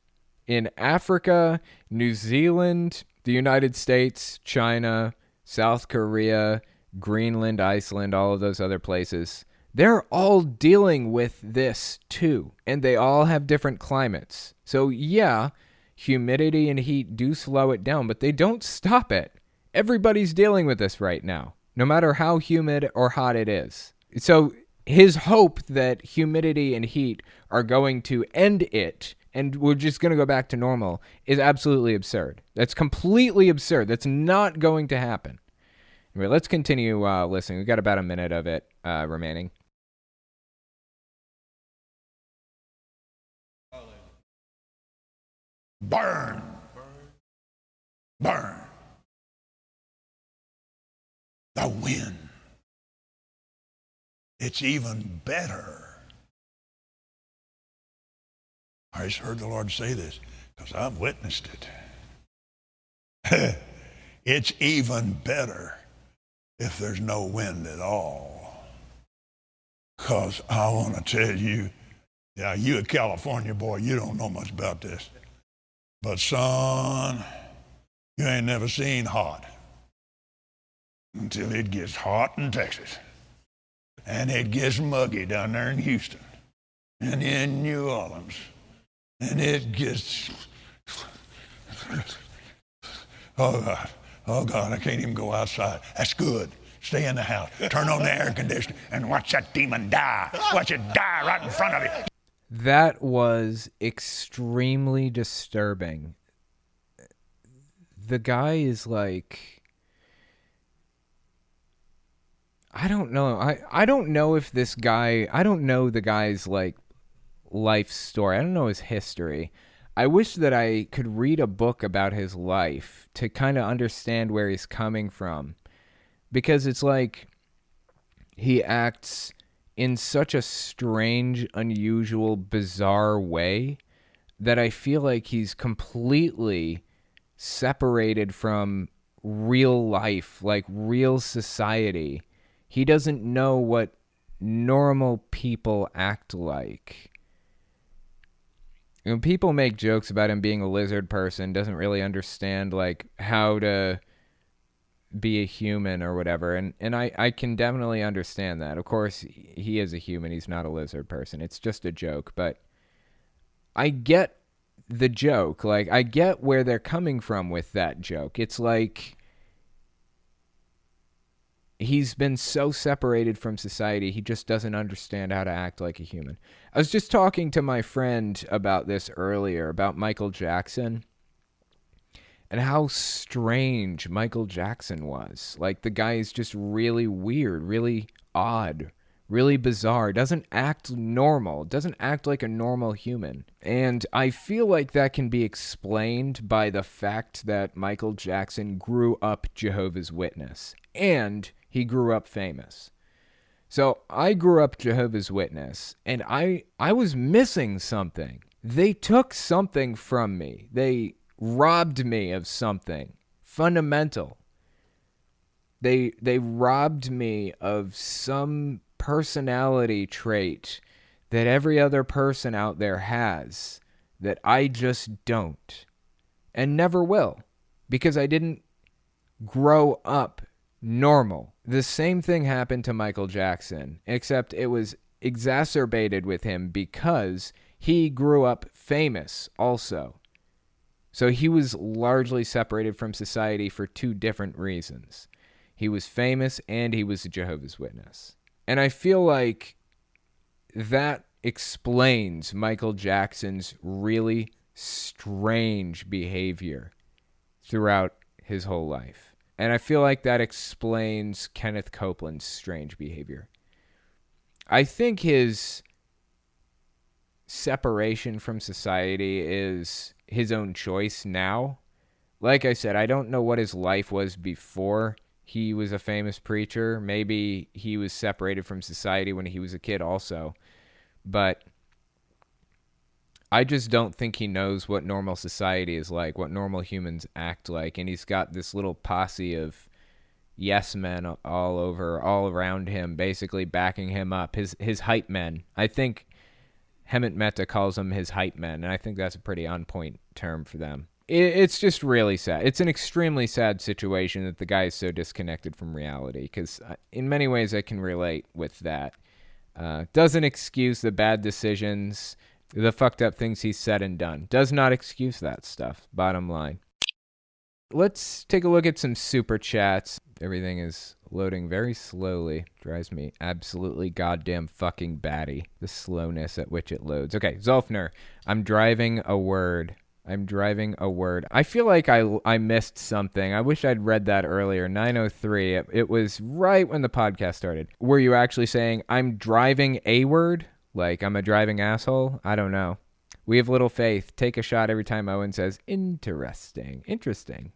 In Africa, New Zealand, the United States, China, South Korea, Greenland, Iceland, all of those other places, they're all dealing with this too. And they all have different climates. So yeah, humidity and heat do slow it down, but they don't stop it. Everybody's dealing with this right now, no matter how humid or hot it is. So his hope that humidity and heat are going to end it and we're just going to go back to normal is absolutely absurd. That's completely absurd. That's not going to happen. Anyway, let's continue listening. We've got about a minute of it remaining. Burn. burn. The wind. It's even better. I just heard the Lord say this because I've witnessed it. It's even better if there's no wind at all. Because I want to tell you, yeah, you a California boy, you don't know much about this. But son, you ain't never seen hot until it gets hot in Texas. And it gets muggy down there in Houston and in New Orleans. And it gets, oh God, I can't even go outside. That's good. Stay in the house. Turn on the air conditioner and watch that demon die. Watch it die right in front of you. That was extremely disturbing. The guy is like, I don't know. I don't know if this guy, I don't know the guy's like life story. I don't know his history. I wish that I could read a book about his life to kind of understand where he's coming from. Because it's like he acts in such a strange, unusual, bizarre way that I feel like he's completely separated from real life, like real society. He doesn't know what normal people act like. When people make jokes about him being a lizard person, doesn't really understand like how to be a human or whatever, and I can definitely understand that. Of course, he is a human. He's not a lizard person. It's just a joke, but I get the joke. Like, I get where they're coming from with that joke. It's like he's been so separated from society, he just doesn't understand how to act like a human. I was just talking to my friend about this earlier, about Michael Jackson, and how strange Michael Jackson was. Like, the guy is just really weird, really odd, really bizarre, doesn't act normal, doesn't act like a normal human. And I feel like that can be explained by the fact that Michael Jackson grew up Jehovah's Witness, and he grew up famous. So I grew up Jehovah's Witness, and I was missing something. They took something from me. They robbed me of something fundamental. They robbed me of some personality trait that every other person out there has that I just don't and never will, because I didn't grow up normal. The same thing happened to Michael Jackson, except it was exacerbated with him because he grew up famous also. So he was largely separated from society for two different reasons. He was famous and he was a Jehovah's Witness. And I feel like that explains Michael Jackson's really strange behavior throughout his whole life. And I feel like that explains Kenneth Copeland's strange behavior. I think his separation from society is his own choice now. Like I said, I don't know what his life was before he was a famous preacher. Maybe he was separated from society when he was a kid also. But I just don't think he knows what normal society is like, what normal humans act like. And he's got this little posse of yes men all around him, basically backing him up. His hype men. I think Hemant Mehta calls them his hype men, and I think that's a pretty on-point term for them. It's just really sad. It's an extremely sad situation that the guy is so disconnected from reality, because in many ways I can relate with that. Doesn't excuse the bad decisions, the fucked up things he's said and done. Does not excuse that stuff, bottom line. Let's take a look at some super chats. Everything is loading very slowly. Drives me absolutely goddamn fucking batty, the slowness at which it loads. Okay, Zolfner, I'm driving a word. I feel like I missed something. I wish I'd read that earlier. 903. It was right when the podcast started. Were you actually saying I'm driving a word? Like I'm a driving asshole? I don't know. We have little faith. Take a shot every time Owen says, interesting. Interesting.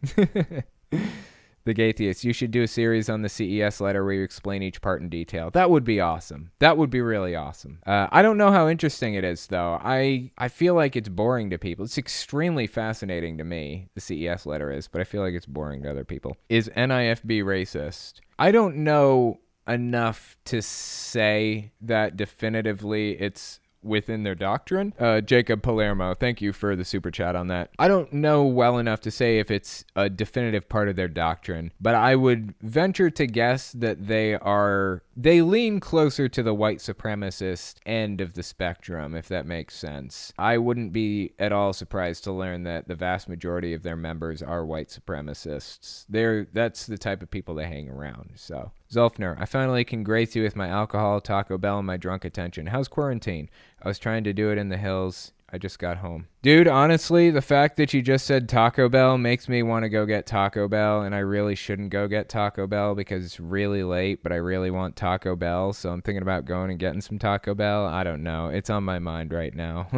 The Gatheist, you should do a series on the CES letter where you explain each part in detail. That would be awesome. That would be really awesome. I don't know how interesting it is, though. I feel like it's boring to people. It's extremely fascinating to me, the CES letter is, but I feel like it's boring to other people. Is NIFB racist? I don't know enough to say that definitively it's within their doctrine. Jacob Palermo, thank you for the super chat on that. I don't know well enough to say if it's a definitive part of their doctrine, but I would venture to guess that they lean closer to the white supremacist end of the spectrum, if that makes sense. I wouldn't be at all surprised to learn that the vast majority of their members are white supremacists. That's the type of people they hang around. So, Zolfner, I finally can grace you with my alcohol, Taco Bell, and my drunk attention. How's quarantine? I was trying to do it in the hills. I just got home. Dude, honestly, the fact that you just said Taco Bell makes me want to go get Taco Bell, and I really shouldn't go get Taco Bell because it's really late, but I really want Taco Bell, so I'm thinking about going and getting some Taco Bell. I don't know. It's on my mind right now.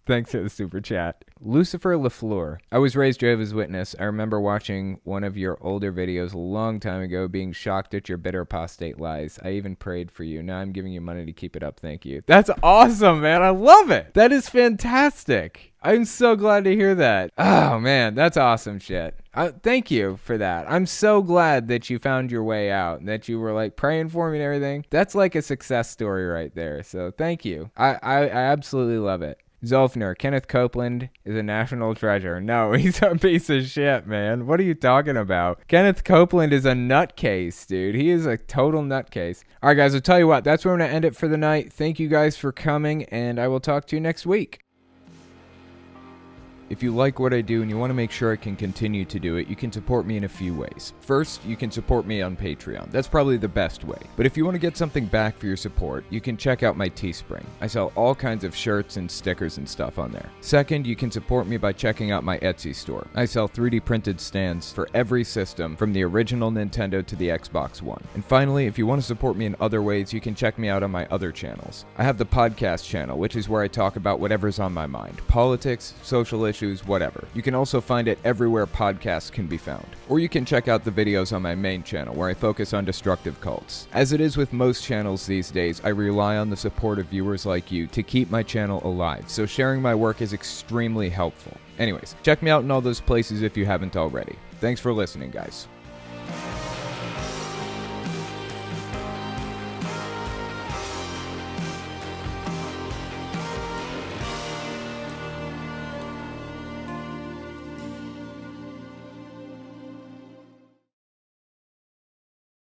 Thanks for the super chat. Lucifer LaFleur. I was raised Jehovah's Witness. I remember watching one of your older videos a long time ago, being shocked at your bitter apostate lies. I even prayed for you. Now I'm giving you money to keep it up. Thank you. That's awesome, man. I love it. That is fantastic. I'm so glad to hear that. Oh, man, that's awesome shit. Thank you for that. I'm so glad that you found your way out and that you were like praying for me and everything. That's like a success story right there. So thank you. I absolutely love it. Zolfner, Kenneth Copeland is a national treasure. No, he's a piece of shit, man. What are you talking about? Kenneth Copeland is a nutcase, dude. He is a total nutcase. All right, guys, I'll tell you what. That's where I'm going to end it for the night. Thank you guys for coming, and I will talk to you next week. If you like what I do and you want to make sure I can continue to do it, you can support me in a few ways. First, you can support me on Patreon. That's probably the best way. But if you want to get something back for your support, you can check out my Teespring. I sell all kinds of shirts and stickers and stuff on there. Second, you can support me by checking out my Etsy store. I sell 3D printed stands for every system, from the original Nintendo to the Xbox One. And finally, if you want to support me in other ways, you can check me out on my other channels. I have the podcast channel, which is where I talk about whatever's on my mind. Politics, social issues, whatever. You can also find it everywhere podcasts can be found. Or you can check out the videos on my main channel where I focus on destructive cults. As it is with most channels these days, I rely on the support of viewers like you to keep my channel alive, so sharing my work is extremely helpful. Anyways, check me out in all those places if you haven't already. Thanks for listening, guys.